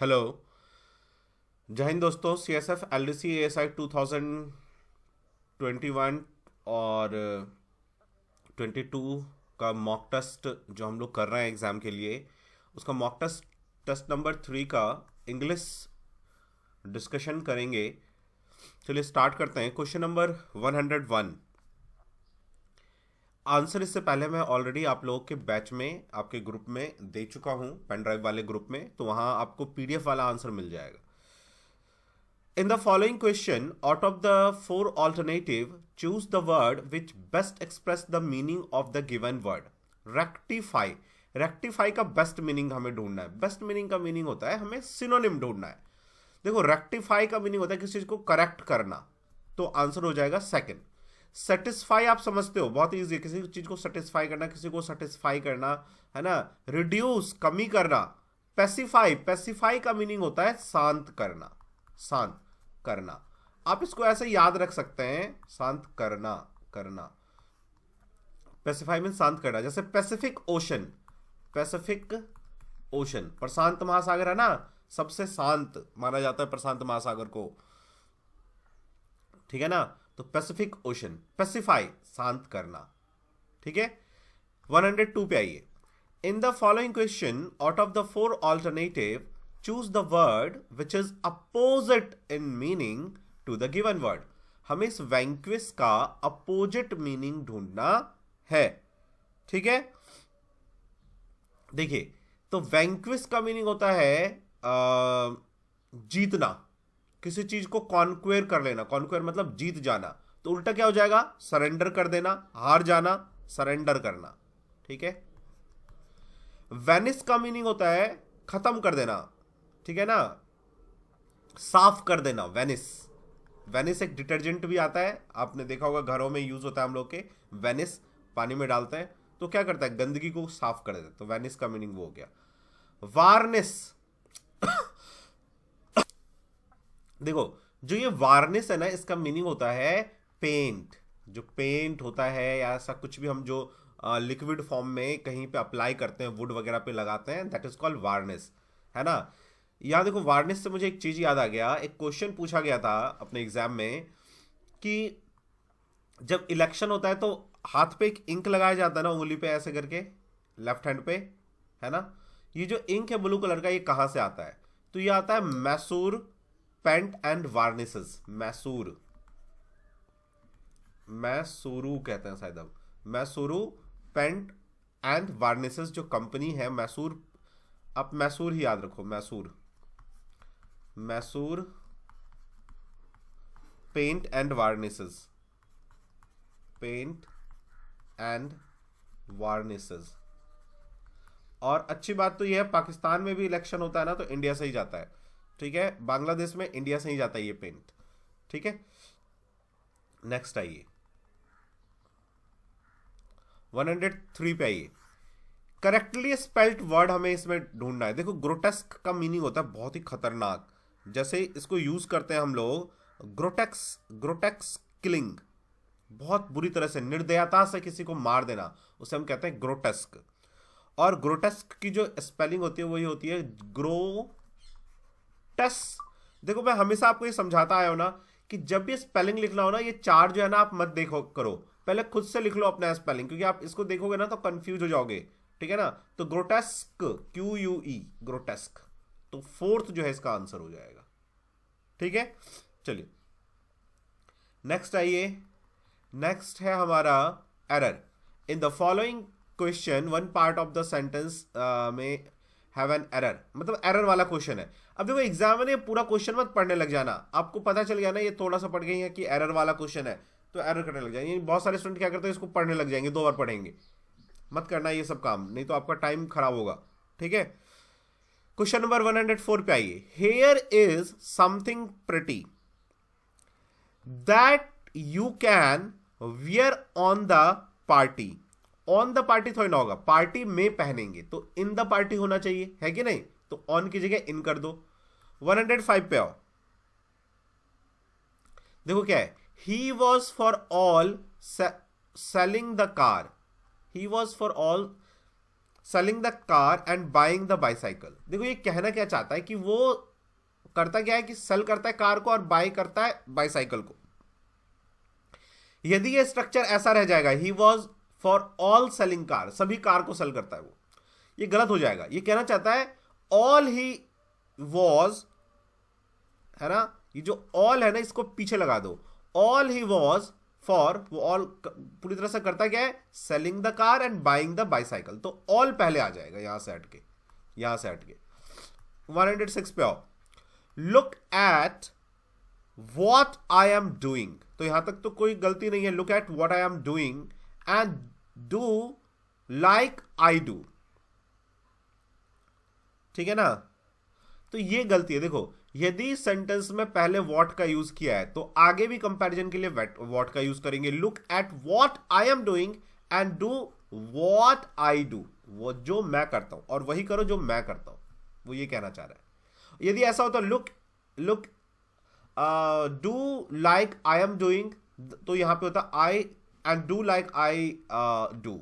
Hello. जय हिंद दोस्तों। C S F L D C A S I 2021 और 22 का मॉक टेस्ट जो हम लोग कर रहे हैं एग्ज़ाम के लिए, उसका मॉक टेस्ट टेस्ट नंबर 3 का इंग्लिश डिस्कशन करेंगे। चलिए स्टार्ट करते हैं। Question number 101। आंसर इससे पहले मैं ऑलरेडी आप लोगों के बैच में, आपके ग्रुप में दे चुका हूँ, पेन ड्राइव वाले ग्रुप में, तो वहाँ आपको पीडीएफ वाला आंसर मिल जाएगा। In the following question, out of the four alternative, choose the word which best express the meaning of the given word. Rectify. Rectify का बेस्ट मीनिंग हमें ढूंढना है। बेस्ट मीनिंग का मीनिंग होता है हमें सिनोनिम ढूंढना है। देखो, रेक्टिफाई का मीनिंग होता है किसी चीज को करेक्ट करना, तो आंसर हो जाएगा सेकंड। सेटिस्फाई आप समझते हो, बहुत इजी है। किसी चीज को सेटिस्फाई करना, किसी को सेटिस्फाई करना, है ना। रिड्यूस, कमी करना। पेसिफाई, पेसिफाई का मीनिंग होता है शांत करना, शांत करना। आप इसको ऐसे याद रख सकते हैं, शांत करना, करना। पेसिफाई मीन शांत करना। जैसे पैसिफिक ओशन, पैसिफिक ओशन, प्रशांत महासागर है ना, सबसे शांत माना जाता है प्रशांत महासागर को, ठीक है ना। तो पैसिफिक ओशन, पेसिफाई शांत करना, ठीक है। 102 पे आइए। In the following question, out of the four alternative, choose the word which is opposite in meaning to the given word. हमें इस वैंक्विस का अपोजिट मीनिंग ढूंढना है, ठीक है। देखिए, तो वैंक्विस का मीनिंग होता है जीतना, किसी चीज को कॉन्क्वेयर कर लेना। कॉन्क्वेयर मतलब जीत जाना, तो उल्टा क्या हो जाएगा? सरेंडर कर देना, हार जाना, सरेंडर करना, ठीक है। वेनिस का मीनिंग होता है खत्म कर देना, ठीक है ना, साफ कर देना। वेनिस, वेनिस एक डिटर्जेंट भी आता है, आपने देखा होगा घरों में यूज होता है हम लोग के। वेनिस पानी में डालते हैं तो क्या करता है? गंदगी को साफ कर देता है। तो वेनिस का मीनिंग वो हो गया। वार्निस, देखो जो ये वार्निस है ना, इसका मीनिंग होता है पेंट। जो पेंट होता है या ऐसा कुछ भी हम जो लिक्विड फॉर्म में कहीं पे अप्लाई करते हैं, वुड वगैरह पे लगाते हैं, दैट इज कॉल्ड वार्निस, है ना। यहाँ देखो, वार्निस से मुझे एक चीज याद आ गया। एक क्वेश्चन पूछा गया था अपने एग्जाम में कि जब इलेक्शन होता है तो हाथ पे एक इंक लगाया जाता है ना, उंगली पे ऐसे करके, लेफ्ट हैंड पे, है ना। ये जो इंक है ब्लू कलर का, ये कहां से आता है? तो ये आता है मैसूर पेंट एंड वार्निसेस। मैसूर, मैसूरू कहते हैं शायद, अब मैसूरू पेंट एंड वार्निसेस जो कंपनी है मैसूर, आप मैसूर ही याद रखो, Mysore, Mysore paint and varnishes, paint and varnishes. और अच्छी बात तो यह है, पाकिस्तान में भी इलेक्शन होता है ना, तो इंडिया से ही जाता है, ठीक है। बांग्लादेश में इंडिया से ही जाता है ये पेंट, ठीक है। नेक्स्ट आइए, 103 पे आइए। करेक्टली स्पेल्ड वर्ड हमें इसमें ढूंढना है। देखो, ग्रोटेस्क का मीनिंग होता है बहुत ही खतरनाक। जैसे इसको यूज करते हैं हम लोग, ग्रोटेक्स, ग्रोटेक्स किलिंग, बहुत बुरी तरह से निर्दयता से किसी को मार देना, उसे हम कहते हैं ग्रोटेस्क। और ग्रोटेस्क की जो स्पेलिंग होती है वही होती है ग्रोटेस। देखो, मैं हमेशा आपको ये समझाता आया हूं ना कि जब भी स्पेलिंग लिखना हो ना, ये चार जो है ना, आप मत देखो करो, पहले खुद से लिख लो अपना स्पेलिंग, क्योंकि आप इसको देखोगे ना तो कंफ्यूज हो जाओगे, ठीक है ना। तो ग्रोटेस्क, QUE, ग्रोटेस्क। तो फोर्थ जो है इसका आंसर हो जाएगा, ठीक है। चलिए नेक्स्ट आइए। नेक्स्ट है हमारा error. In the following question one part of the sentence में हैव एन एरर, मतलब एरर वाला क्वेश्चन है। अब देखो, एग्जाम में पूरा क्वेश्चन मत पढ़ने लग जाना, आपको पता चल गया ना ये थोड़ा सा पढ़ गई है कि एरर वाला क्वेश्चन है, तो एरर करने लग जाएंगे। बहुत सारे स्टूडेंट क्या करते हैं, इसको पढ़ने लग जाएंगे, 2 बार पढ़ेंगे। मत करना ये सब काम, नहीं तो आपका टाइम खराब होगा, ठीक है। क्वेश्चन नंबर 104 पे आइए। Here is something pretty that you can wear on the party. On the party थोड़ी ना होगा, पार्टी में पहनेंगे, तो इन द पार्टी होना चाहिए, है कि नहीं। तो ऑन की जगह इन कर दो। 105 पे आओ। देखो क्या है, he was for all selling the car, he was for all selling the car and buying the bicycle. देखो ये कहना क्या चाहता है कि वो करता क्या है कि सेल करता है कार को और बाय करता है बाईसाइकिल को। यदि ये स्ट्रक्चर ऐसा रह जाएगा, he was for all selling car, सभी कार को सेल करता है वो, ये गलत हो जाएगा। ये कहना चाहता है ऑल ही वॉज, है ना, ये जो ऑल है ना इसको पीछे लगा दो, ऑल ही वॉज फॉर, वो ऑल पूरी तरह से करता क्या है, selling the car and buying the bicycle, तो ऑल पहले आ जाएगा, यहां से हटके, यहां से हटके। 106 पे आओ, look at what I am doing, तो यहां तक तो कोई गलती नहीं है, look at what I am doing and do like I do, ठीक है ना। तो ये गलती है। देखो यदि सेंटेंस में पहले वॉट का यूज किया है तो आगे भी कंपैरिजन के लिए वॉट का यूज करेंगे, look at what I am doing and do what I do, वो जो मैं करता हूं और वही करो जो मैं करता हूं, वो ये कहना चाह रहा है। यदि ऐसा होता look do like I am doing, तो यहां पे होता I and do like I do,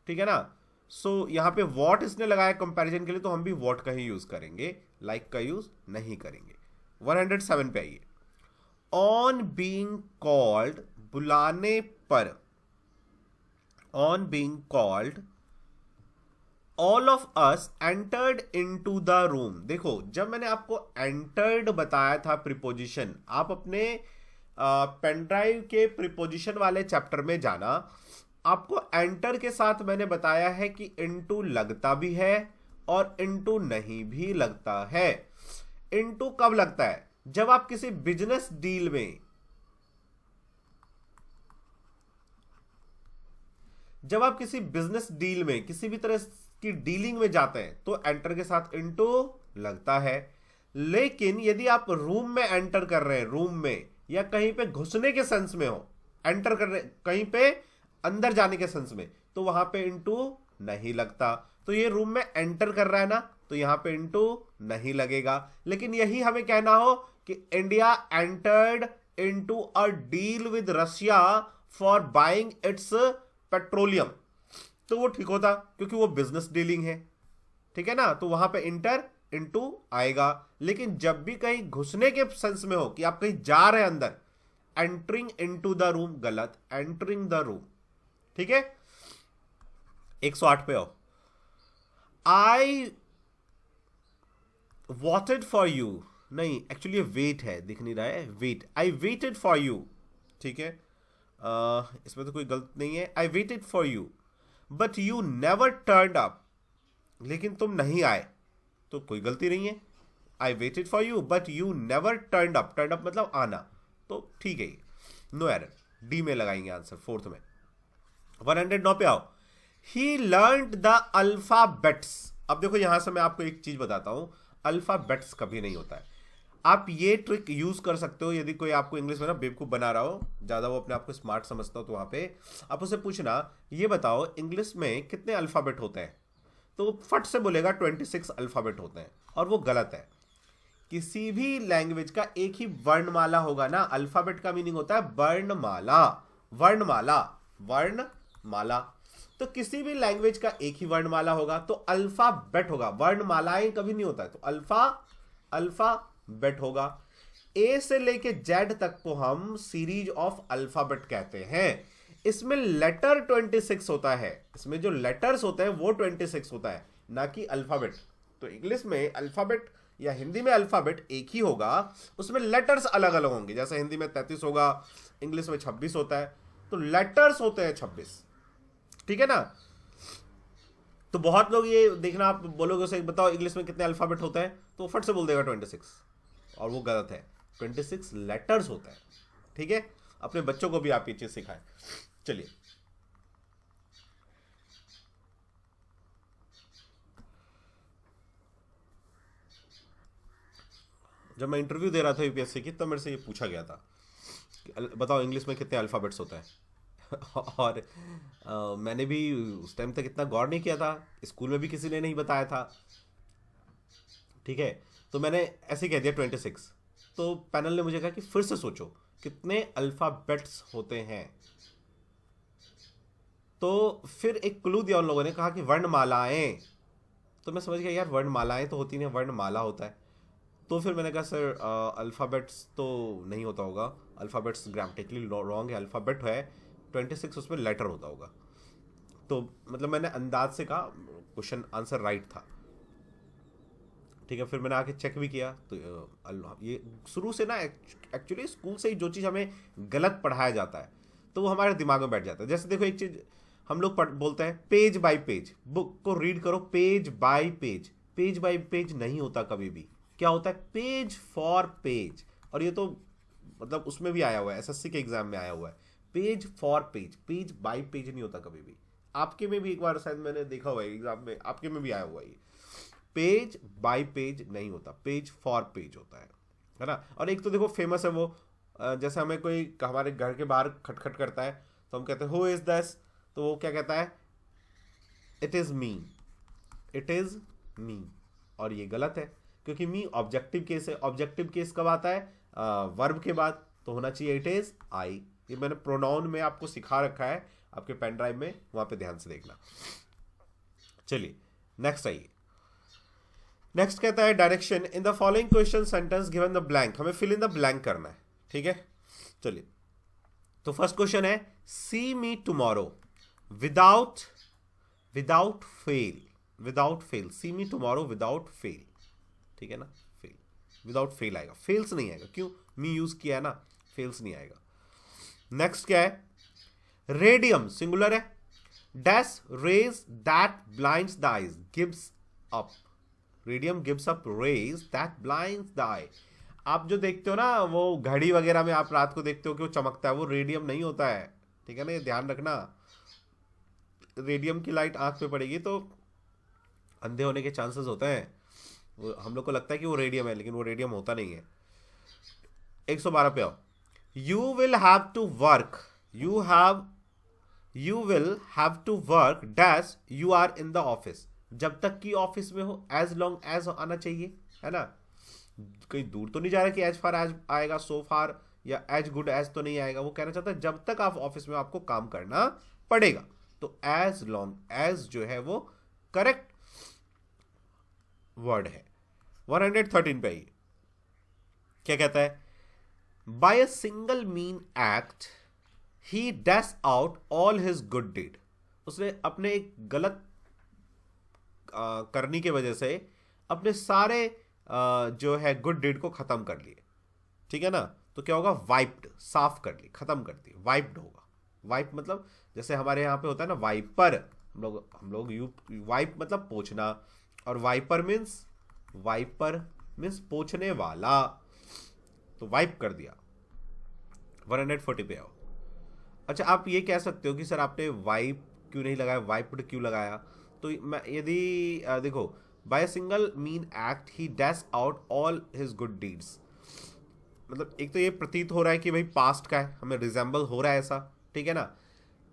ठीक है ना। सो यहां पे वॉट इसने लगाया कंपैरिजन के लिए, तो हम भी वॉट का ही यूज करेंगे, लाइक का यूज नहीं करेंगे। 107 पे आइए, ऑन बीइंग कॉल्ड, बुलाने पर, on being called all of us entered into the room. देखो जब मैंने आपको एंटर्ड बताया था प्रीपोजिशन, आप अपने पेनड्राइव के प्रीपोजिशन वाले चैप्टर में जाना, आपको एंटर के साथ मैंने बताया है कि इनटू लगता भी है और इनटू नहीं भी लगता है। इनटू कब लगता है, जब आप किसी बिजनेस डील में, जब आप किसी बिजनेस डील में किसी भी तरह की डीलिंग में जाते हैं तो एंटर के साथ इनटू लगता है। लेकिन यदि आप रूम में एंटर कर रहे हैं, रूम में या कहीं पे घुसने के सेंस में हो, एंटर कर रहे कहीं पे अंदर जाने के सेंस में, तो वहां पे इनटू नहीं लगता। तो ये रूम में एंटर कर रहा है ना, तो यहां पे इनटू नहीं लगेगा। लेकिन यही हमें कहना हो कि India entered into a deal with Russia for buying it's petroleum, तो वो ठीक होता क्योंकि वो बिजनेस डीलिंग है, ठीक है ना। तो वहां पे इंटर इनटू आएगा। लेकिन जब भी कहीं घुसने के सेंस में हो कि आप कहीं जा रहे हैं अंदर, एंटरिंग इनटू द रूम गलत, एंटरिंग द रूम, ठीक है। 108 पे आओ, आई वॉटेड फॉर यू, नहीं एक्चुअली ये वेट है, दिख नहीं रहा है, wait, I waited for you, ठीक है। इसमें तो कोई गलत नहीं है, I waited for you but you never turned up, लेकिन तुम नहीं आए, तो कोई गलती नहीं है। I waited for you but you never turned up, turned up मतलब आना, तो ठीक है, नो एरर, डी में लगाएंगे आंसर, फोर्थ में। 109 पे आओ, ही लर्न्ड द अल्फाबेट्स। अब देखो यहां से मैं आपको एक चीज बताता हूं, अल्फाबेट्स कभी नहीं होता है। आप ये ट्रिक यूज कर सकते हो यदि कोई आपको इंग्लिश में ना बेवकूफ बना रहा हो, ज्यादा वो अपने आप को स्मार्ट समझता हो, तो वहां पे आप उसे पूछना, ये बताओ इंग्लिश में कितने अल्फाबेट होते हैं, तो वो फट से बोलेगा 26 अल्फाबेट होते हैं, और वो गलत है। किसी भी लैंग्वेज का एक ही वर्णमाला होगा ना, अल्फाबेट का मीनिंग होता है वर्णमाला, वर्णमाला, वर्णमाला। तो किसी भी लैंग्वेज का एक ही वर्णमाला होगा तो अल्फाबेट होगा, वर्णमालाएं कभी नहीं होता है, तो अल्फाबेट होगा। ए से लेके जेड तक को हम सीरीज ऑफ अल्फाबेट कहते हैं। इसमें लेटर 26 होता है, इसमें जो लेटर्स होते हैं वो 26 होता है, ना कि अल्फाबेट। तो इंग्लिश में अल्फाबेट या हिंदी में अल्फाबेट एक ही होगा, उसमें लेटर्स अलग अलग होंगे। जैसे हिंदी में 33 होगा, इंग्लिश में 26 होता है, तो लेटर्स होते हैं 26, ठीक है ना। तो बहुत लोग ये देखना, आप बोलोगे उसे बताओ इंग्लिश में कितने अल्फाबेट होते हैं, तो फट से बोल देगा 26, और वो गलत है, 26 लेटर्स होता है, ठीक है। अपने बच्चों को भी आप ये चीज सिखाएं। चलिए जब मैं इंटरव्यू दे रहा था यूपीएससी की, तब मेरे से ये पूछा गया था कि बताओ इंग्लिश में कितने अल्फाबेट्स होता है और मैंने भी उस टाइम तक इतना गौर नहीं किया था, स्कूल में भी किसी ने नहीं बताया था, ठीक है। तो मैंने ऐसे कह दिया 26। तो पैनल ने मुझे कहा कि फिर से सोचो कितने अल्फाबेट्स होते हैं, तो फिर एक क्लू दिया उन लोगों ने, कहा कि वर्णमालाएं। तो मैं समझ गया यार वर्णमालाएं तो होती नहीं, वर्णमाला होता है। तो फिर मैंने कहा सर अल्फ़ाबेट्स तो नहीं होता होगा, अल्फ़ाबेट्स ग्रामेटिकली रॉन्ग है, अल्फ़ाबेट है 26, उसमें लेटर होता होगा। तो मतलब मैंने अंदाज से कहा, क्वेश्चन आंसर राइट था। ठीक है, फिर मैंने आके चेक भी किया तो ये शुरू से ना एक्चुअली स्कूल से ही जो चीज़ हमें गलत पढ़ाया जाता है तो वो हमारे दिमाग में बैठ जाता है। जैसे देखो एक चीज़ हम लोग बोलते हैं पेज बाय पेज, बुक को रीड करो page bye page. Page bye page नहीं होता कभी भी, क्या होता है पेज फॉर पेज। और ये तो मतलब उसमें भी आया हुआ है, एसएससी के एग्जाम में आया हुआ है, page for page, page bye page नहीं होता कभी भी। आपके में भी एक बार शायद मैंने देखा हुआ है एग्जाम में, आपके में भी आया हुआ है, पेज बाय पेज नहीं होता, पेज फॉर पेज होता है ना। और एक तो देखो फेमस है वो, जैसे हमें कोई हमारे घर के बाहर खटखट करता है तो हम कहते हैं हु इज दिस, तो वो क्या कहता है it is me, it is me. और ये गलत है क्योंकि मी ऑब्जेक्टिव केस है। ऑब्जेक्टिव केस कब आता है वर्ब के बाद, तो होना चाहिए इट इज आई। ये मैंने प्रोनाउन में आपको सिखा रखा है आपके पेन ड्राइव में, वहां पे ध्यान से देखना। चलिए नेक्स्ट आइए। नेक्स्ट कहता है direction in the following question sentence given the blank, हमें फिल इन द ब्लैंक करना है। ठीक है, चलिए तो फर्स्ट क्वेश्चन है see me tomorrow without without fail, without fail, see me tomorrow without fail. ठीक है ना, फेल, विदाउट फेल आएगा, फेल्स नहीं आएगा, क्यों मी यूज किया है ना, फेल्स नहीं आएगा। नेक्स्ट क्या है रेडियम सिंगुलर है, dash rays that blinds the eyes gives up, radium gives up rays that blinds the eye. आप जो देखते हो ना वो घड़ी वगैरह में आप रात को देखते हो कि वो चमकता है, वो रेडियम नहीं होता है। ठीक है ना, ये ध्यान रखना, रेडियम की लाइट आंख पे पड़ेगी तो अंधे होने के चांसेस होते हैं। वो हम लोग को लगता है कि वो रेडियम है, लेकिन वो रेडियम होता नहीं है। 112 पे आओ। You will have to work, you will have to work dash you are in the office, जब तक कि ऑफिस में हो, एज लॉन्ग एज आना चाहिए, है ना। कहीं दूर तो नहीं जा रहा कि एज फार एज आएगा, सो फार या एज गुड एज तो नहीं आएगा। वो कहना चाहता है जब तक आप ऑफिस में आपको काम करना पड़ेगा, तो एज लॉन्ग एज जो है वो करेक्ट वर्ड है। 113 पे आइए, क्या कहता है by a single mean act he dash out all his good deed, उसने अपने एक गलत करने की वजह से अपने सारे जो है गुड डीड को खत्म कर लिए। ठीक है ना, तो क्या होगा वाइप्ड, साफ कर ली, खत्म कर दी, वाइप्ड होगा। वाइप मतलब जैसे हमारे यहाँ पे होता है ना वाइपर, हम लोग यू वाइप मतलब पोंछना, और वाइपर मीन्स पोंछने वाला, तो वाइप कर दिया। 140 पे आओ। अच्छा आप ये कह सकते हो कि सर आपने वाइप क्यों नहीं लगाया, वाइप्ड क्यों लगाया। तो मैं यदि देखो by single mean act he dash out all his good deeds, मतलब एक तो ये प्रतीत हो रहा है कि भाई पास्ट का है, हमें रिजेंबल हो रहा है ऐसा। ठीक है ना,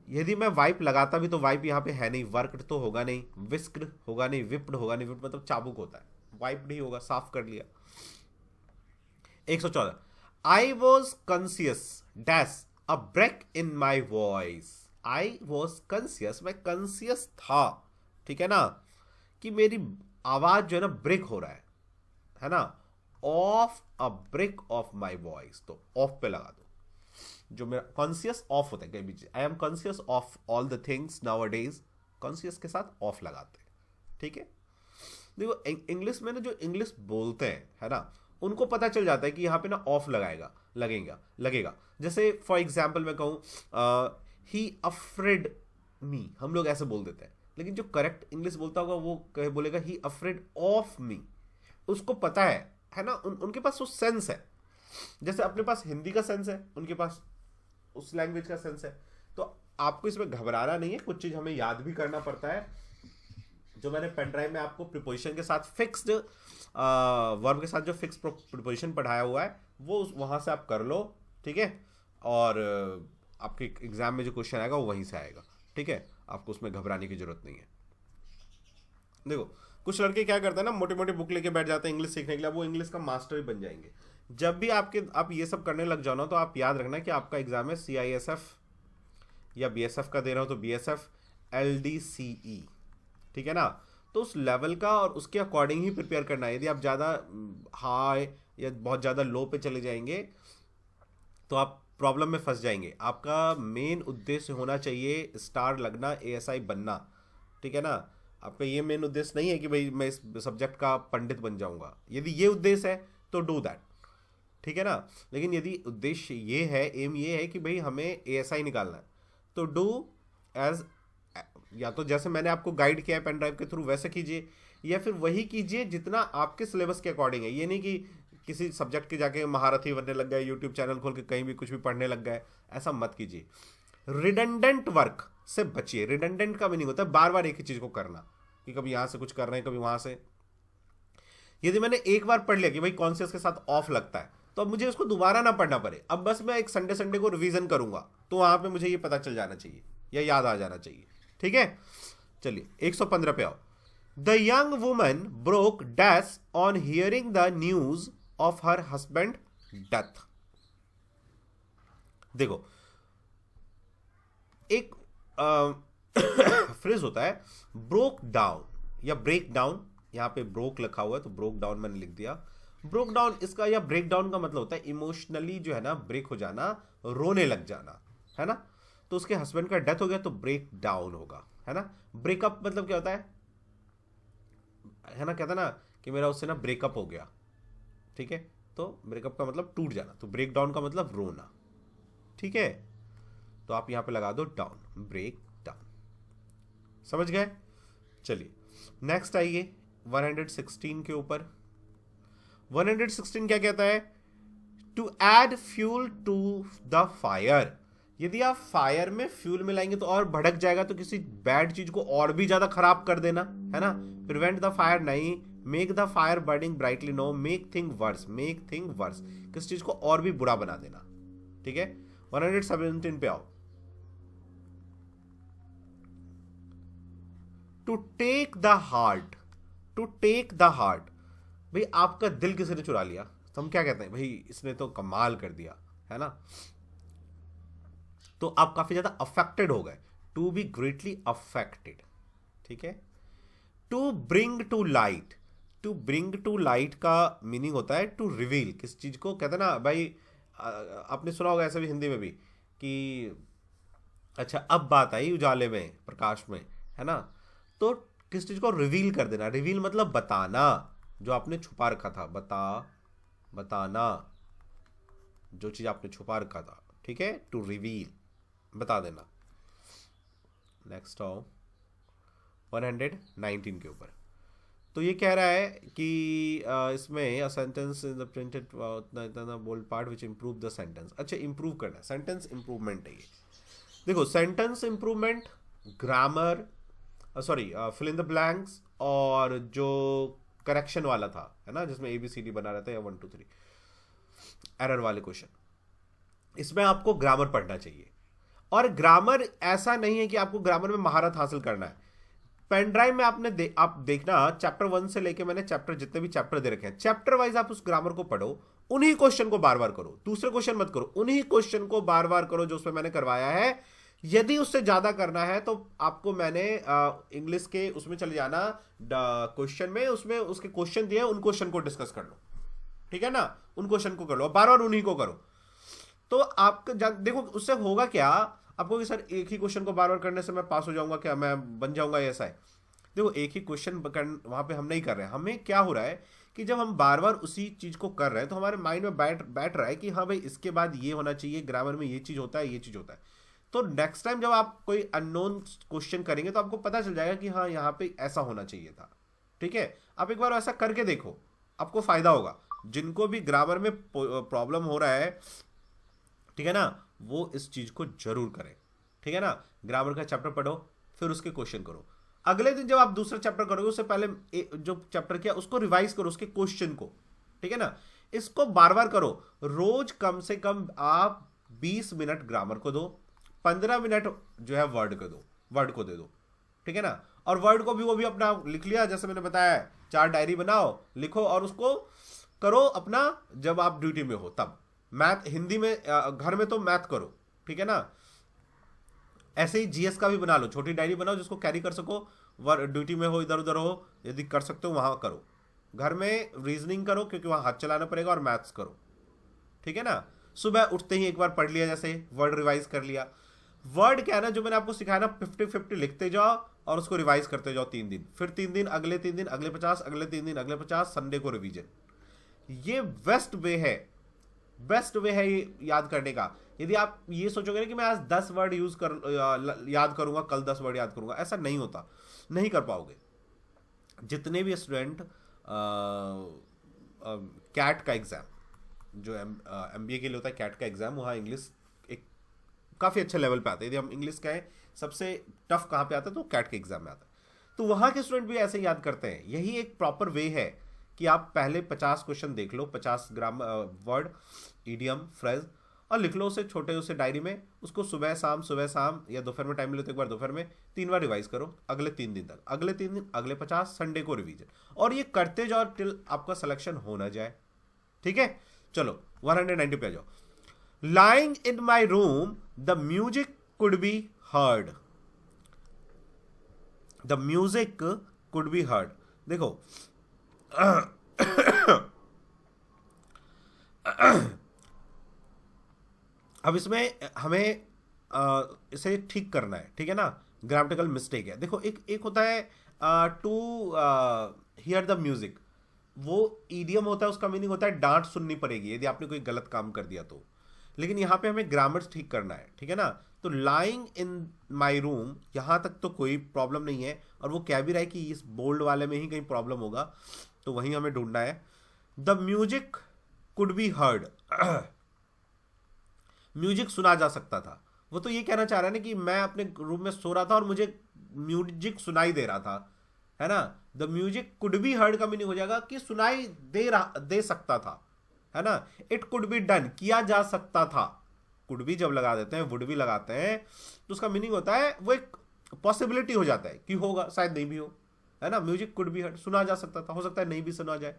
यदि मैं वाइप लगाता भी तो वाइप यहाँ पे है नहीं, वर्कड तो होगा नहीं, विस्क्ड होगा नहीं, विप्ड होगा नहीं, विप्ड मतलब चाबुक होता है, वाइप्ड ही होगा, साफ कर लिया। 114 I was conscious dash a break in my voice, I was conscious, मैं कॉन्सियस था, ठीक है ना, कि मेरी आवाज जो है ना ब्रेक हो रहा है ना, off a break of my voice, तो ऑफ पे लगा दो, जो मेरा कॉन्सियस ऑफ होता है कहीं भी, I am conscious of all the things now a days, conscious के साथ ऑफ लगाते हैं। ठीक है, देखो इंग्लिश में ना जो इंग्लिश बोलते हैं है ना, उनको पता चल जाता है कि यहाँ पे ना ऑफ लगेगा। जैसे फॉर एग्जाम्पल मैं कहूँ ही अफ्रेड मी, हम लोग ऐसे बोल देते हैं, लेकिन जो करेक्ट इंग्लिश बोलता होगा वो बोलेगा ही अफ्रेड ऑफ मी, उसको पता है ना, उनके पास वो सेंस है, जैसे अपने पास हिंदी का सेंस है, उनके पास उस लैंग्वेज का सेंस है। तो आपको इसमें घबराना नहीं है, कुछ चीज हमें याद भी करना पड़ता है। जो मैंने पेन ड्राइव में आपको प्रीपोजिशन के साथ फिक्स्ड वर्ब के साथ जो फिक्स प्रीपोजिशन पढ़ाया हुआ है वो वहां से आप कर लो। ठीक है, और आपके एग्जाम में जो क्वेश्चन आएगा वो वहीं से आएगा। ठीक है, आपको उसमें घबराने की जरूरत नहीं है। देखो कुछ लड़के क्या करते हैं ना, मोटी मोटी बुक लेके बैठ जाते हैं इंग्लिश सीखने के लिए, वो इंग्लिश का मास्टर भी बन जाएंगे। जब भी आप ये सब करने लग जाओ ना, तो आप याद रखना कि आपका एग्जाम है CISF या BSF का दे रहा हो तो BSF, LDCE, ठीक है ना। तो उस लेवल का और उसके अकॉर्डिंग ही प्रिपेयर करना है। यदि आप ज़्यादा हाई या बहुत ज़्यादा लो पे चले जाएंगे तो आप प्रॉब्लम में फंस जाएंगे। आपका मेन उद्देश्य होना चाहिए स्टार लगना, ASI बनना, ठीक है ना। आपका ये मेन उद्देश्य नहीं है कि भाई मैं इस सब्जेक्ट का पंडित बन जाऊंगा। यदि ये उद्देश्य है तो डू दैट, ठीक है ना। लेकिन यदि उद्देश्य ये है, एम ये है कि भाई हमें ASI निकालना है, तो डू एज, या तो जैसे मैंने आपको गाइड किया है पेन ड्राइव के थ्रू वैसे कीजिए, या फिर वही कीजिए जितना आपके सिलेबस के अकॉर्डिंग है। ये नहीं कि किसी सब्जेक्ट के जाके महारथी बनने लग गए, यूट्यूब चैनल खोल के कहीं भी कुछ भी पढ़ने लग गए, ऐसा मत कीजिए। रिडंडेंट वर्क से बचिए। रिडंडेंट का मीनिंग होता है बार बार एक ही चीज को करना, कि कभी यहां से कुछ कर रहे हैं, कभी वहां से। यदि मैंने एक बार पढ़ लिया कि भाई कॉन्शियस के साथ ऑफ लगता है, तो अब मुझे उसको दोबारा ना पढ़ना पड़े। अब बस मैं एक संडे को रिवीजन करूंगा, तो वहां पे मुझे ये पता चल जाना चाहिए या याद आ जाना चाहिए, ठीक है। चलिए 115 पे आओ। The young woman broke dash on hearing the news of her husband death. देखो एक फ्रेज होता है ब्रोक डाउन या ब्रेक डाउन। यहां पे ब्रोक लिखा हुआ है तो ब्रोक डाउन मैंने लिख दिया। ब्रोक डाउन इसका या ब्रेक डाउन का मतलब होता है इमोशनली जो है ना ब्रेक हो जाना, रोने लग जाना, है ना। तो उसके हस्बैंड का डेथ हो गया तो ब्रेक डाउन होगा, है ना। ब्रेकअप मतलब क्या होता है ना, कहता ना कि मेरा उससे ना ब्रेकअप हो गया, ठीक है। तो ब्रेकअप का मतलब टूट जाना, तो ब्रेक डाउन का मतलब रोना, ठीक है। तो आप यहां पे लगा दो डाउन, ब्रेक डाउन, समझ गए। चलिए नेक्स्ट आइए 116 के ऊपर। 116 क्या कहता है? To add fuel to the fire. यदि आप फायर में फ्यूल मिलाएंगे तो और भड़क जाएगा, तो किसी बैड चीज को और भी ज्यादा खराब कर देना, है ना। प्रिवेंट द फायर नहीं, make the fire burning brightly no, make thing worse, make thing worse, किस चीज को और भी बुरा बना देना, ठीक है। 117 पे आओ। To take the heart, to take the heart, भाई आपका दिल किसी ने चुरा लिया तो हम क्या कहते हैं, भाई इसने तो कमाल कर दिया, है ना। तो आप काफी ज्यादा अफेक्टेड हो गए, टू बी ग्रेटली अफेक्टेड, ठीक है। To bring to light, to bring to light का मीनिंग होता है टू रिवील, किस चीज को कहते हैं ना भाई, आपने सुना होगा ऐसे भी हिंदी में भी कि अच्छा अब बात आई उजाले में, प्रकाश में, है ना। तो किस चीज को रिवील कर देना, रिवील मतलब बताना, जो आपने छुपा रखा था, बताना जो चीज आपने छुपा रखा था, ठीक है। टू रिवील, बता देना। नेक्स्ट आओ 119 के ऊपर। तो ये कह रहा है कि इसमें a sentence in the printed इतना bold part which improve the sentence. अच्छा इंप्रूव करना है, सेंटेंस इंप्रूवमेंट है ये। देखो sentence improvement, grammar, sorry fill in the blanks, और जो करेक्शन वाला था, है ना, जिसमें ABCD बना रहता है या 1 2 3 एरर वाले क्वेश्चन, इसमें आपको ग्रामर पढ़ना चाहिए। और ग्रामर ऐसा नहीं है कि आपको ग्रामर में महारत हासिल करना है। पेन ड्राइव में आपने आप देखना चैप्टर 1 से लेके मैंने चैप्टर जितने भी चैप्टर दे रखे हैं, चैप्टर वाइज आप उस ग्रामर को पढ़ो, उन्हीं क्वेश्चन को बार बार करो, दूसरे क्वेश्चन मत करो, उन्हीं क्वेश्चन को बार बार करो जो उसमें मैंने करवाया है। यदि उससे ज्यादा करना है तो आपको मैंने इंग्लिश के उसमें चले जाना क्वेश्चन में, उसमें उसके क्वेश्चन दिए, उन क्वेश्चन को डिस्कस कर लो, ठीक है ना। उन क्वेश्चन को कर लो, बार बार उन्हीं को करो। तो आपको देखो उससे होगा क्या, आपको कि सर एक ही क्वेश्चन को बार बार करने से मैं पास हो जाऊंगा क्या, मैं बन जाऊंगा ऐसा है। देखो एक ही क्वेश्चन वहां पे हम नहीं कर रहे हैं। हमें क्या हो रहा है कि जब हम बार बार उसी चीज को कर रहे हैं तो हमारे माइंड में बैठ रहा है कि हाँ भाई इसके बाद ये होना चाहिए, ग्रामर में ये चीज होता है, ये चीज होता है। तो नेक्स्ट टाइम जब आप कोई अननोन क्वेश्चन करेंगे तो आपको पता चल जाएगा कि हाँ यहाँ पे ऐसा होना चाहिए था, ठीक है। आप एक बार ऐसा करके देखो, आपको फायदा होगा। जिनको भी ग्रामर में प्रॉब्लम हो रहा है, ठीक है ना, वो इस चीज को जरूर करें, ठीक है ना। ग्रामर का चैप्टर पढ़ो, फिर उसके क्वेश्चन करो। अगले दिन जब आप दूसरा चैप्टर करोगे उससे पहले जो चैप्टर किया उसको रिवाइज करो, उसके क्वेश्चन को, ठीक है ना। इसको बार बार करो, रोज कम से कम आप 20 मिनट ग्रामर को दो, 15 मिनट जो है वर्ड को दे दो, ठीक है ना। और वर्ड को भी वो भी अपना लिख लिया, जैसे मैंने बताया 4 डायरी बनाओ, लिखो और उसको करो अपना जब आप ड्यूटी में हो तब। मैथ हिंदी में घर में तो मैथ करो, ठीक है ना। ऐसे ही जीएस का भी बना लो, छोटी डायरी बनाओ जिसको कैरी कर सको, ड्यूटी में हो, इधर उधर हो, यदि कर सकते हो वहां करो। घर में रीजनिंग करो क्योंकि वहां हाथ चलाना पड़ेगा, और मैथ्स करो, ठीक है ना। सुबह उठते ही एक बार पढ़ लिया, जैसे वर्ड रिवाइज कर लिया। वर्ड क्या है ना, जो मैंने आपको सिखाया ना, 50-50 लिखते जाओ और उसको रिवाइज करते जाओ 3 दिन, फिर 3 दिन, अगले 3 दिन, अगले 50, अगले 3 दिन, अगले 50, संडे को रिवीजन। ये बेस्ट वे है, बेस्ट वे है ये याद करने का। यदि आप ये सोचोगे ना कि मैं आज 10 वर्ड याद करूंगा, कल 10 वर्ड याद करूंगा, ऐसा नहीं होता, नहीं कर पाओगे। जितने भी स्टूडेंट कैट का एग्जाम, जो एमबीए के लिए होता है कैट का एग्जाम, वहाँ इंग्लिश एक काफ़ी अच्छे लेवल पे आता है। यदि हम इंग्लिश कहें सबसे टफ कहाँ पे आता है तो कैट के एग्जाम में आता है। तो वहाँ के स्टूडेंट भी ऐसे याद करते हैं। यही एक प्रॉपर वे है कि आप पहले 50 क्वेश्चन देख लो, 50 वर्ड, इडियम, फ्रेज, और लिख लो उसे छोटे उसे डायरी में। उसको सुबह शाम या दोपहर में टाइम मिले तो एक बार दोपहर में 3 बार रिवाइज करो, अगले 3 दिन तक, अगले 3 दिन, अगले 50, संडे को रिवीजन, और ये करते जाओ टिल आपका सिलेक्शन हो ना जाए, ठीक है। चलो 190 पे आ जाओ। Lying in my room the music could be heard, the music could be heard. देखो अब इसमें हमें इसे ठीक करना है, ठीक है ना। ग्रामेटिकल मिस्टेक है। देखो एक होता है टू हियर द म्यूजिक, वो ईडियम होता है, उसका मीनिंग होता है डांट सुननी पड़ेगी यदि आपने कोई गलत काम कर दिया तो। लेकिन यहाँ पे हमें ग्रामर ठीक करना है, ठीक है ना। तो लाइंग इन माई रूम, यहाँ तक तो कोई प्रॉब्लम नहीं है, और वो कह भी रहा है कि इस बोल्ड वाले में ही कहीं प्रॉब्लम होगा, तो वहीं हमें ढूंढना है। The music could be heard, music सुना जा सकता था। वो तो ये कहना चाह रहा है ना कि मैं अपने रूम में सो रहा था और मुझे म्यूजिक सुनाई दे रहा था, है ना। The music could be heard का मीनिंग हो जाएगा कि सुनाई दे सकता था, है ना। इट कुड बी डन, किया जा सकता था। कुड भी जब लगा देते हैं, वुड भी लगाते हैं, तो उसका मीनिंग होता है वो एक पॉसिबिलिटी हो जाता है कि होगा, शायद नहीं भी हो, है ना। म्यूजिक कुड बी हर्ड, सुना जा सकता था, हो सकता है नहीं भी सुना जाए।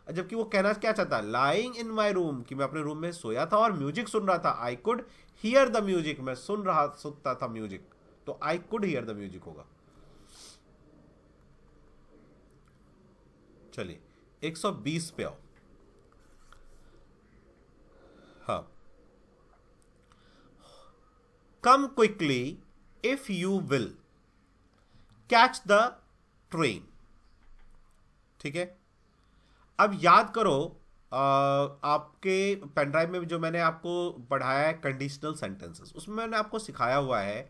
जबकि वो कहना क्या चाहता है, लाइंग इन माई रूम, कि मैं अपने रूम में सोया था और म्यूजिक सुन रहा था। I could hear the music, मैं सुनता था म्यूजिक, तो I could hear the music होगा। चलिए 120 पे आओ। हाँ, कम quickly if you will catch the train, ठीक है। अब याद करो आपके पेन ड्राइव में जो मैंने आपको पढ़ाया है कंडीशनल सेंटेंसेस, उसमें मैंने आपको सिखाया हुआ है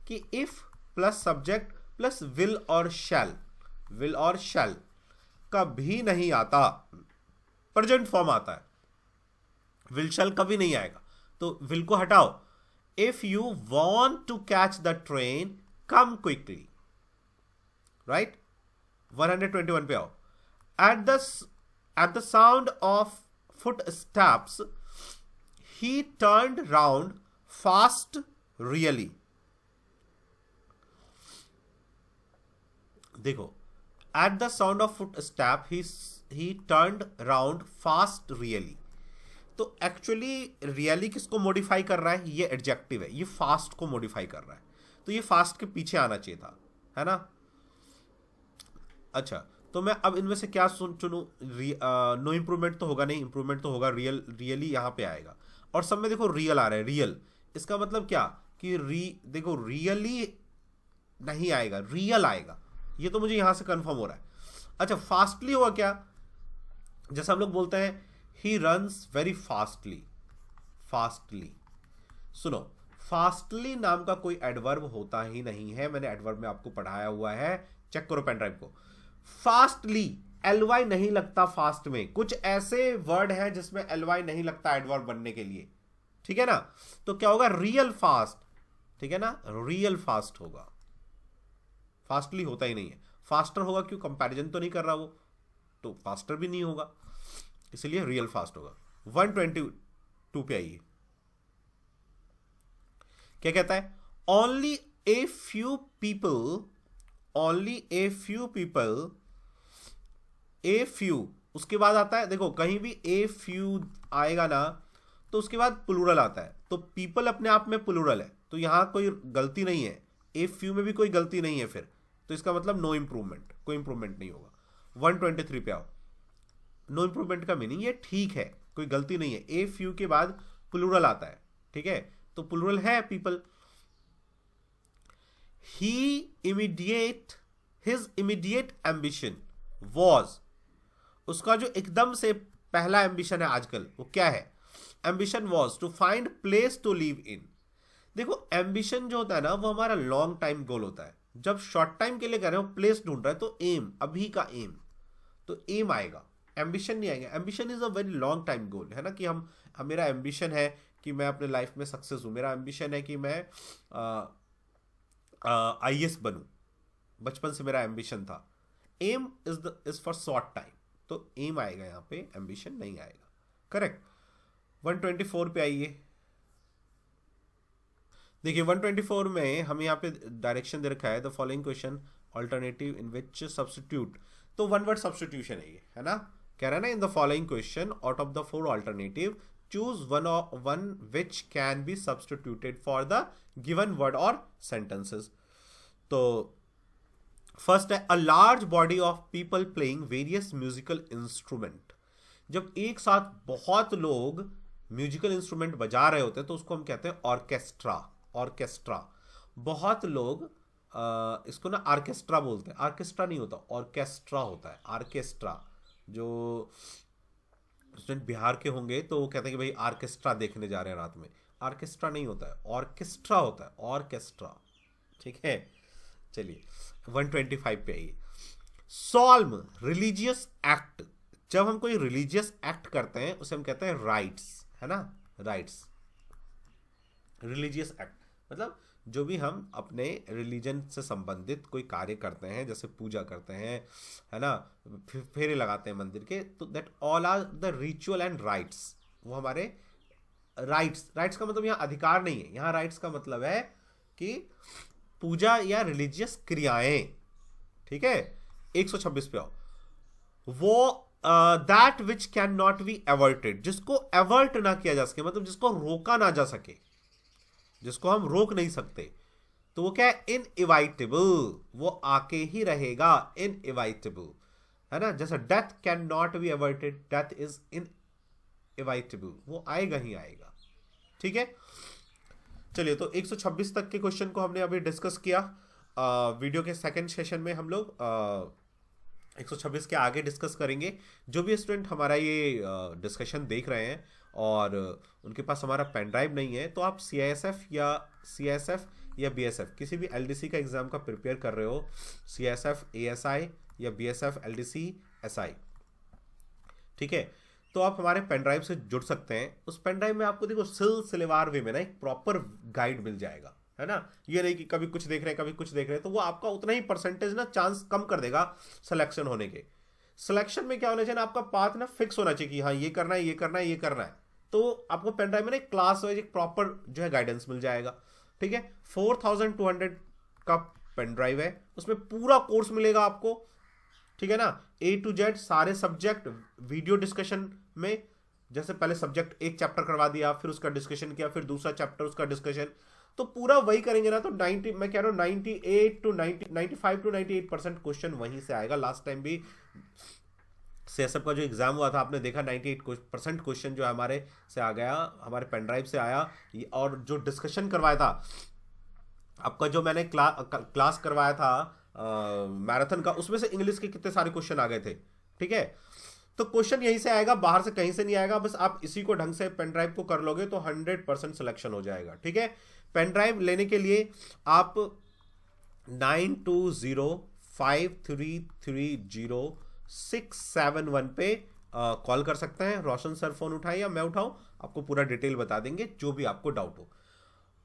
कि if plus subject plus will और शैल कभी नहीं आता, प्रेजेंट फॉर्म आता है। विल शैल कभी नहीं आएगा, तो विल को हटाओ। If you want to catch the train come quickly, right. 121 पे आओ। At the sound of footsteps, he turned round fast, really. देखो, at the sound of footstep, he turned round fast, really. तो actually really किसको modify कर रहा है, ये adjective है, ये फास्ट को मॉडिफाई कर रहा है, तो ये फास्ट के पीछे आना चाहिए था, है ना। अच्छा, तो मैं अब इनमें से क्या चुनूं। नो इंप्रूवमेंट तो होगा नहीं, इंप्रूवमेंट तो होगा, रियली यहां पे आएगा, और सब में देखो रियल आ रहा है। रियल, इसका मतलब क्या कि देखो रियली नहीं आएगा, रियल आएगा, ये तो मुझे यहां से कंफर्म हो रहा है। अच्छा, फास्टली हुआ क्या, जैसे हम लोग बोलते हैं ही रन्स वेरी फास्टली। सुनो, फास्टली नाम का कोई एडवर्ब होता ही नहीं है, मैंने एडवर्ब में आपको पढ़ाया हुआ है, चेक करो पेन ड्राइव को। फास्टली एलवाई नहीं लगता फास्ट में, कुछ ऐसे वर्ड हैं जिसमें एलवाई नहीं लगता एडवर्ब बनने के लिए, ठीक है ना। तो क्या होगा, रियल फास्ट, ठीक है ना, रियल फास्ट होगा, फास्टली होता ही नहीं है। फास्टर होगा, क्यों, कंपैरिजन तो नहीं कर रहा वो, तो फास्टर भी नहीं होगा, इसलिए रियल फास्ट होगा। 122 पे आइए, क्या कहता है, only a few people, a few उसके बाद आता है, देखो कहीं भी ए फ्यू आएगा ना तो उसके बाद प्लूरल आता है, तो पीपल अपने आप में प्लूरल है, तो यहाँ कोई गलती नहीं है, ए फ्यू में भी कोई गलती नहीं है फिर, तो इसका मतलब नो इंप्रूवमेंट, कोई इंप्रूवमेंट नहीं होगा। 123 पे आओ। नो इंप्रूवमेंट का मीनिंग ये ठीक है, कोई गलती नहीं है। ए फ्यू के बाद प्लूरल आता है, ठीक है, तो प्लूरल है people. His immediate ambition was, उसका जो एकदम से पहला एम्बिशन है आजकल वो क्या है? Ambition was to find place to live in. देखो एम्बिशन जो होता है ना वो हमारा लॉन्ग टाइम गोल होता है, जब शॉर्ट टाइम के लिए कर रहे हो प्लेस ढूंढ रहे हैं तो एम, अभी का एम, तो एम आएगा, एम्बिशन नहीं आएगा। Ambition is a very long time goal, है ना, कि हम मेरा एम्बिशन है कि मैं अपने लाइफ में सक्सेस हूं, मेरा एम्बिशन है कि मैं IAS बनूं, बचपन से मेरा एम्बिशन था। Aim is for short time, तो एम आएगा यहाँ पे, एम्बिशन नहीं आएगा। करेक्ट। 124 पे आइए। देखिए 124 में हम यहाँ पे डायरेक्शन दे रखा है, the following question alternative in which substitute, तो वन वर्ड सब्स्टिट्यूशन है ना, कह रहा है ना, इन the following question out of the 4 alternative choose one which can be substituted for the given word और सेंटेंसेस। तो फर्स्ट है a large body of people playing various musical instrument. जब एक साथ बहुत लोग म्यूजिकल इंस्ट्रूमेंट बजा रहे होते हैं तो उसको हम कहते हैं ऑर्केस्ट्रा। ऑर्केस्ट्रा, बहुत लोग इसको ना ऑर्केस्ट्रा बोलते हैं, ऑर्केस्ट्रा नहीं होता, ऑर्केस्ट्रा होता है। ऑर्केस्ट्रा, जो स्टूडेंट बिहार के होंगे तो वो कहते हैं कि भाई ऑर्केस्ट्रा देखने जा रहे हैं रात में, ऑर्केस्ट्रा नहीं होता है, ऑर्केस्ट्रा होता है, ऑर्केस्ट्रा, ठीक है। चलिए 125 पे आइए। सॉल्म रिलीजियस एक्ट, जब हम कोई रिलीजियस एक्ट करते हैं उसे हम कहते हैं राइट्स, है ना, राइट्स। रिलीजियस एक्ट मतलब जो भी हम अपने रिलीजन से संबंधित कोई कार्य करते हैं, जैसे पूजा करते हैं, है ना, फेरे लगाते हैं मंदिर के, तो that all are the ritual and rights, वो हमारे राइट्स। राइट्स का मतलब यहाँ अधिकार नहीं है, यहाँ राइट्स का मतलब है कि पूजा या रिलीजियस क्रियाएं, ठीक है। 126 पे आओ। वो that which can not be averted, जिसको एवर्ट ना किया जा सके, मतलब जिसको रोका ना जा सके, जिसको हम रोक नहीं सकते, तो वो क्या है? इनएविटेबल, वो आके ही रहेगा, इनएविटेबल, है ना। जैसे death can not be averted, death is inevitable, वो आएगा ही आएगा, ठीक है। चलिए तो 126 तक के क्वेश्चन को हमने अभी डिस्कस किया। वीडियो के सेकंड सेशन में हम लोग 126 के आगे डिस्कस करेंगे। जो भी स्टूडेंट हमारा ये डिस्कशन देख रहे हैं और उनके पास हमारा पेन ड्राइव नहीं है, तो आप CISF या BSF किसी भी LDC का एग्जाम का प्रिपेयर कर रहे हो, CISF ASI या BSF LDC SI, ठीक है, तो आप हमारे पेन ड्राइव से जुड़ सकते हैं। उस पेन ड्राइव में आपको देखो सिलसिलेवार वे में ना एक प्रॉपर गाइड मिल जाएगा, है ना। ये नहीं कि कभी कुछ देख रहे हैं कभी कुछ देख रहे हैं, तो वो आपका उतना ही परसेंटेज ना चांस कम कर देगा सिलेक्शन होने के। सिलेक्शन में क्या होना चाहिए ना, आपका पाथ ना फिक्स होना चाहिए कि हाँ ये करना है, ये करना है, ये करना है। तो आपको पेन ड्राइव में ना एक क्लास वाइज एक प्रॉपर जो है गाइडेंस मिल जाएगा, ठीक है। 4200 का पेन ड्राइव है, उसमें पूरा कोर्स मिलेगा आपको, ठीक है ना, A to Z सारे सब्जेक्ट वीडियो डिस्कशन में। जैसे पहले सब्जेक्ट एक चैप्टर करवा दिया, फिर उसका डिस्कशन किया, फिर दूसरा चैप्टर उसका डिस्कशन, तो पूरा वही करेंगे ना, तो 90, मैं कह रहा हूँ 95 to 98% क्वेश्चन वहीं से आएगा। लास्ट टाइम भी CSF का जो एग्जाम हुआ था आपने देखा 98% क्वेश्चन जो हमारे से आ गया, हमारे पेन ड्राइव से आया। और जो डिस्कशन करवाया था आपका, जो मैंने क्लास करवाया था मैराथन का, उसमें से इंग्लिश के कितने सारे क्वेश्चन आ गए थे, ठीक है। तो क्वेश्चन यहीं से आएगा, बाहर से कहीं से नहीं आएगा। बस आप इसी को ढंग से पेन ड्राइव को कर लोगे तो 100% सिलेक्शन हो जाएगा, ठीक है। पेन ड्राइव लेने के लिए आप 9205330671 पे कॉल कर सकते हैं। रोशन सर फोन उठाए या मैं उठाऊं, आपको पूरा डिटेल बता देंगे जो भी आपको डाउट हो।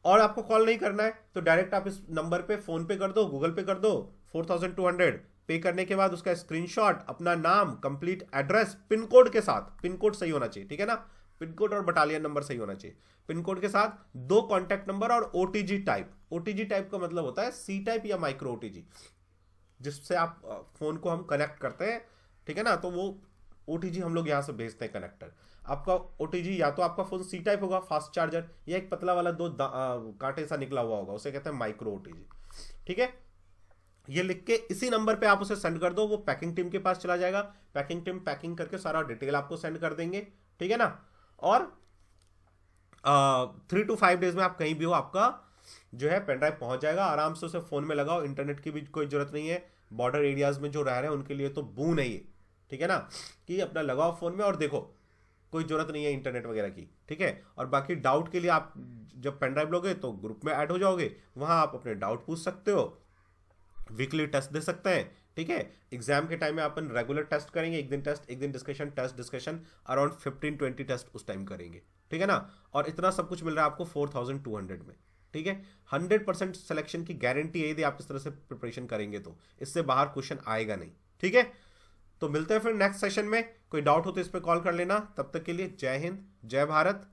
और आपको कॉल नहीं करना है तो डायरेक्ट आप इस नंबर पे फोन पे कर दो, गूगल पे कर दो। 4200 पे करने के बाद उसका स्क्रीनशॉट, अपना नाम, कंप्लीट एड्रेस, पिन कोड के साथ, पिन कोड सही होना चाहिए, ठीक है ना, पिन कोड और बटालियन नंबर सही होना चाहिए। पिन कोड के साथ 2 कॉन्टैक्ट नंबर और OTG टाइप। OTG टाइप का मतलब होता है C टाइप या माइक्रो OTG, जिससे आप फोन को हम कनेक्ट करते हैं, ठीक है ना। तो वो OTG हम लोग यहाँ से भेजते हैं कनेक्टर। आपका OTG या तो आपका फोन C टाइप होगा फास्ट चार्जर, या एक पतला वाला दो कांटे सा निकला हुआ होगा, उसे कहते हैं माइक्रो OTG। ठीक है, ये लिख के इसी नंबर पे आप उसे सेंड कर दो, वो पैकिंग टीम के पास चला जाएगा, पैकिंग टीम पैकिंग करके सारा डिटेल आपको सेंड कर देंगे। ठीक है ना, और 3 to 5 डेज में आप कहीं भी हो आपका जो है पेन ड्राइव पहुंच जाएगा। आराम से उसे फोन में लगाओ, इंटरनेट की भी कोई जरूरत नहीं है। बॉर्डर एरियाज में जो रह रहे हैं उनके लिए तो बून है ये, ठीक है ना, कि अपना लगाओ फोन में और देखो, कोई जरूरत नहीं है इंटरनेट वगैरह की। ठीक है, और बाकी डाउट के लिए आप जब पेन ड्राइव लोगे तो ग्रुप में ऐड हो जाओगे, वहां आप अपने डाउट पूछ सकते हो, वीकली टेस्ट दे सकते हैं। ठीक है, एग्जाम के टाइम में अपन रेगुलर टेस्ट करेंगे, एक दिन टेस्ट एक दिन discussion, test discussion, around 15-20 test उस टाइम करेंगे। ठीक है ना, और इतना सब कुछ मिल रहा है आपको 4200 में। ठीक है, 100% सिलेक्शन की गारंटी है यदि आप इस तरह से प्रिपरेशन करेंगे तो, इससे बाहर क्वेश्चन आएगा नहीं। ठीक है, तो मिलते हैं फिर नेक्स्ट सेशन में। कोई डाउट हो तो इस पर कॉल कर लेना। तब तक के लिए जय हिंद, जय भारत।